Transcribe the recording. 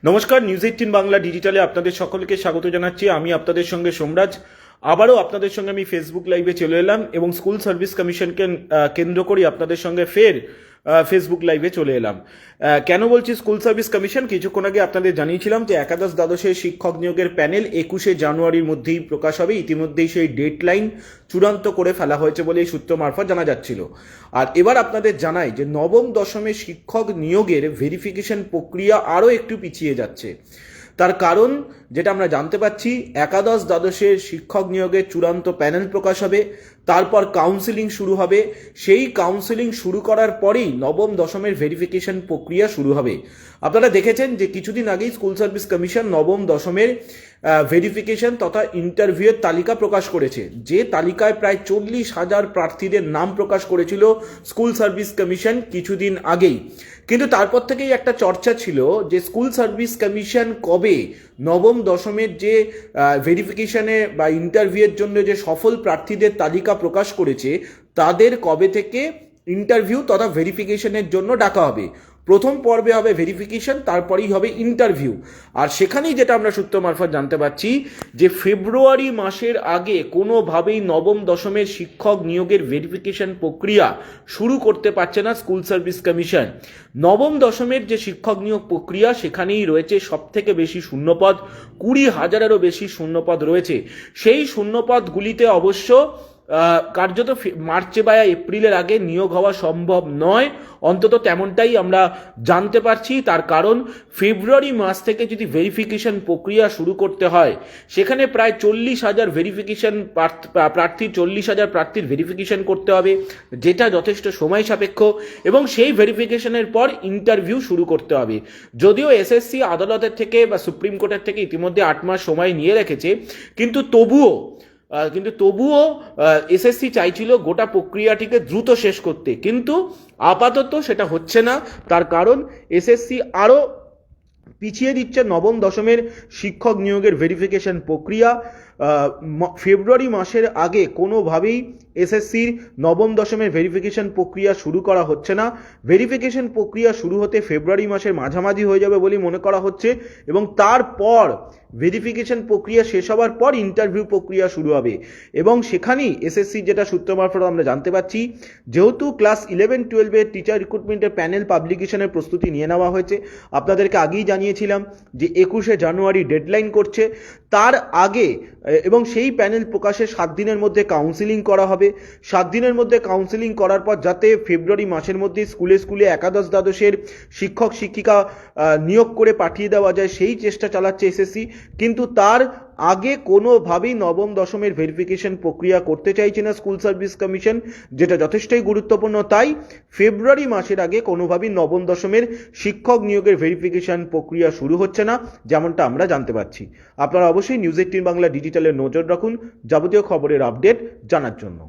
নমস্কার, নিউজ 18 বাংলা ডিজিটালে আপনাদের সকলকে স্বাগত জানাচ্ছি। আমি আপনাদের সঙ্গে সোমরাজ। আবারও আপনাদের সঙ্গে আমি ফেসবুক লাইভে চলে এলাম এবং স্কুল সার্ভিস কমিশনকে কেন্দ্র করে আপনাদের সঙ্গে ফের ফেসবুক লাইভে চলে এলাম। কেন বলছি স্কুল সার্ভিস কমিশন? কিছুক্ষণ আগে আপনাদের জানিয়েছিলাম যে একাদশ দ্বাদশের শিক্ষক নিয়োগের প্যানেল 21শে জানুয়ারির মধ্যেই প্রকাশ হবে। ইতিমধ্যেই সেই ডেডলাইন চূড়ান্ত করে ফেলা হয়েছে বলে এই সূত্র মারফত জানা যাচ্ছিল। আর এবার আপনাদের জানাই যে নবম দশমের শিক্ষক নিয়োগের ভেরিফিকেশন প্রক্রিয়া আরও একটু পিছিয়ে যাচ্ছে। তার কারণ যেটা আমরা জানতে পাচ্ছি, একাদশ দ্বাদশের শিক্ষক নিয়োগের চূড়ান্ত প্যানেল প্রকাশ হবে, তারপর কাউন্সিলিং শুরু হবে। সেই কাউন্সিলিং শুরু করার পরেই নবম দশমের ভেরিফিকেশন প্রক্রিয়া শুরু হবে। আপনারা দেখেছেন যে কিছুদিন আগেই স্কুল সার্ভিস কমিশন নবম দশমের ভেরিফিকেশন তথা ইন্টারভিউয়ের তালিকা প্রকাশ করেছে। যে তালিকায় প্রায় 40,000 প্রার্থীদের নাম প্রকাশ করেছিল স্কুল সার্ভিস কমিশন কিছুদিন আগেই। কিন্তু তারপর থেকেই একটা চর্চা ছিল যে স্কুল সার্ভিস কমিশন কবে নবম দশমের যে ভেরিফিকেশনে বা ইন্টারভিউয়ের জন্য যে সফল প্রার্থীদের তালিকা প্রকাশ করেছে তাদের কবে থেকে ইন্টারভিউ তথা ভেরিফিকেশনের জন্য ডাকা হবে। প্রথম পর্বে হবে ভেরিফিকেশন, তারপরেই হবে ইন্টারভিউ। আর সেখানেই যেটা আমরা সূত্র মারফত জানতে পারছি যে ফেব্রুয়ারি মাসের আগে কোনোভাবেই নবম দশমের শিক্ষক নিয়োগের ভেরিফিকেশন প্রক্রিয়া শুরু করতে পারছে না স্কুল সার্ভিস কমিশন। নবম দশমের যে শিক্ষক নিয়োগ প্রক্রিয়া সেখানেই রয়েছে সবথেকে বেশি শূন্যপদ, 20,000-এরও বেশি শূন্যপদ রয়েছে। সেই শূন্যপদগুলিতে অবশ্য কার্যত মার্চে বা এপ্রিলের আগে নিয়োগ হওয়া সম্ভব নয়, অন্তত তেমনটাই আমরা জানতে পারছি। তার কারণ ফেব্রুয়ারি মাস থেকে যদি ভেরিফিকেশন প্রক্রিয়া শুরু করতে হয়, সেখানে প্রায় 40,000 ভেরিফিকেশন প্রার্থীর 40,000 প্রার্থীর ভেরিফিকেশন করতে হবে, যেটা যথেষ্ট সময় সাপেক্ষ, এবং সেই ভেরিফিকেশনের পর ইন্টারভিউ শুরু করতে হবে। যদিও এসএসসি আদালতের থেকে বা সুপ্রিম কোর্টের থেকে ইতিমধ্যে 8 মাস সময় নিয়ে রেখেছে, কিন্তু তবুও এসএসসি চাইছিল গোটা প্রক্রিয়াটিকে দ্রুত শেষ করতে, কিন্তু আপাতত সেটা হচ্ছে না। তার কারণ এসএসসি আরও পিছিয়ে দিচ্ছে নবম দশমের শিক্ষক নিয়োগের ভেরিফিকেশন প্রক্রিয়া। ফেব্রুয়ারি মাসের আগে কোনোভাবেই এসএসসির নবম দশমের ভেরিফিকেশন প্রক্রিয়া শুরু করা হচ্ছে না। ভেরিফিকেশন প্রক্রিয়া শুরু হতে ফেব্রুয়ারি মাসের মাঝামাঝি হয়ে যাবে বলেই মনে করা হচ্ছে, এবং তারপর ভেরিফিকেশন প্রক্রিয়া শেষ হওয়ার পর ইন্টারভিউ প্রক্রিয়া শুরু হবে। এবং সেখানেই এসএসসি যেটা সূত্র মারফত আমরা জানতে পাচ্ছি, যেহেতু ক্লাস 11-12-এর টিচার রিক্রুটমেন্টের প্যানেল পাবলিকেশনের প্রস্তুতি নিয়ে নেওয়া হয়েছে, আপনাদেরকে আগেই জানিয়েছিলাম যে 21শে জানুয়ারি ডেডলাইন করছে। তার আগে এবং সেই প্যানেল প্রকাশের 7 দিনের মধ্যে কাউন্সিলিং করা হবে। 7 দিনের মধ্যে কাউন্সিলিং করার পর যাতে ফেব্রুয়ারি মাসের মধ্যে স্কুলে একাদশ দ্বাদশের শিক্ষক শিক্ষিকা নিয়োগ করে পাঠিয়ে দেওয়া যায়, সেই চেষ্টা চালাচ্ছে এসএসসি। কিন্তু তার আগে কোনোভাবেই নবম দশমের ভেরিফিকেশন প্রক্রিয়া করতে চাইছে না স্কুল সার্ভিস কমিশন, যেটা যথেষ্টই গুরুত্বপূর্ণ। তাই ফেব্রুয়ারি মাসের আগে কোনোভাবেই নবম দশমের শিক্ষক নিয়োগের ভেরিফিকেশন প্রক্রিয়া শুরু হচ্ছে না, যেমনটা আমরা জানতে পারছি। আপনারা অবশ্যই নিউজ 18 বাংলা ডিজিটালের নজর রাখুন যাবতীয় খবরের আপডেট জানার জন্য।